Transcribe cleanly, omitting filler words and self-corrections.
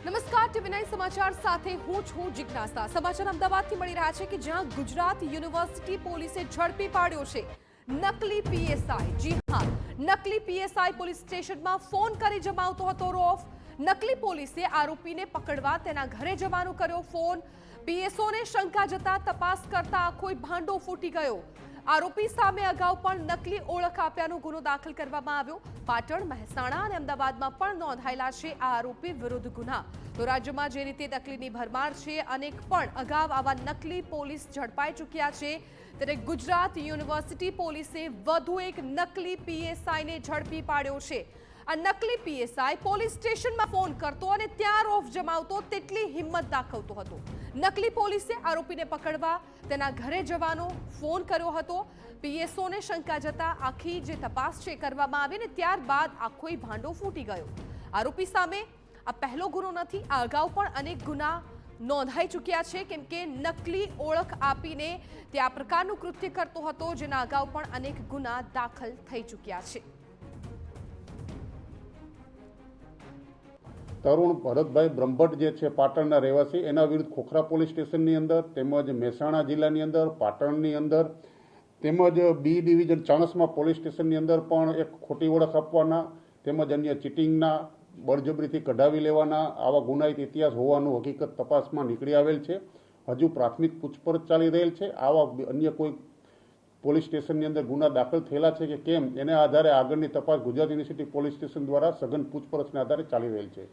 નમસ્કાર ટીવી9 સમાચાર સાથે હું છું જિજ્ઞાસા। સમાચાર અમદાવાદથી મળી રહ્યા છે કે જ્યાં ગુજરાત યુનિવર્સિટી પોલીસે ઝડપી પાડ્યો છે નકલી પીએસઆઈ। જી હા, નકલી પીએસઆઈ પોલીસ સ્ટેશનમાં ફોન કરી જમાવતો હતો રોફ। નકલી પોલીસે આરોપીને પકડવા તેના ઘરે જવાનો કર્યો ફોન। પીએસઓને શંકા જતા તપાસ કરતા આખો ભાંડો ફૂટી ગયો। આરોપી સામે અગાઉ પણ નકલી ઓળખ આપ્યાનો ગુનો દાખલ કરવામાં આવ્યો। પાટણ, મહેસાણા અને અમદાવાદમાં પણ નોંધાયેલા છે આ આરોપી વિરુદ્ધ ગુના। તો રાજ્યમાં જે રીતે નકલીની ભરમાર છે, અનેક પણ અગાઉ આવા નકલી પોલીસ ઝડપાઈ ચૂક્યા છે, ત્યારે ગુજરાત યુનિવર્સિટી પોલીસે વધુ એક નકલી પીએસઆઈને ઝડપી પાડ્યો છે। આ નકલી પીએસઆઈ પોલીસ સ્ટેશનમાં ફોન કરતો અને ત્યાં રોફ જમાવતો તેટલી હિંમત દાખવતો હતો। નકલી પોલીસે આરોપીને પકડવા તેના ઘરે જવાનો ફોન કર્યો હતો। પીએસઓને શંકા જતા આખી જે તપાસ છે કરવામાં આવી ને ત્યારબાદ આખો ભાંડો ફૂટી ગયો। આરોપી સામે આ પહેલો ગુનો નથી, આ અગાઉ પણ અનેક ગુના નોંધાઈ ચૂક્યા છે, કેમ કે નકલી ઓળખ આપીને તે આ પ્રકારનું કૃત્ય કરતો હતો, જેના અગાઉ પણ અનેક ગુના દાખલ થઈ ચૂક્યા છે। તરુણ ભરતભાઈ બ્રહ્મભટ્ટ જે છે પાટણના રહેવાસી, એના વિરુદ્ધ ખોખરા પોલીસ સ્ટેશનની અંદર તેમજ મહેસાણા જિલ્લાની અંદર, પાટણની અંદર તેમજ બી ડિવિઝન ચાણસ્મા પોલીસ સ્ટેશનની અંદર પણ એક ખોટી ઓળખ આપવાના તેમજ અન્ય ચીટિંગના, બળજબરીથી કઢાવી લેવાના આવા ગુનાહિત ઇતિહાસ હોવાનું હકીકત તપાસમાં નીકળી આવેલ છે। હજુ પ્રાથમિક પૂછપરછ ચાલી રહેલ છે। આવા અન્ય કોઈ પોલીસ સ્ટેશનની અંદર ગુના દાખલ થયેલા છે કે કેમ, એના આધારે આગળની તપાસ ગુજરાત યુનિવર્સિટી પોલીસ સ્ટેશન દ્વારા સઘન પૂછપરછના આધારે ચાલી રહેલ છે।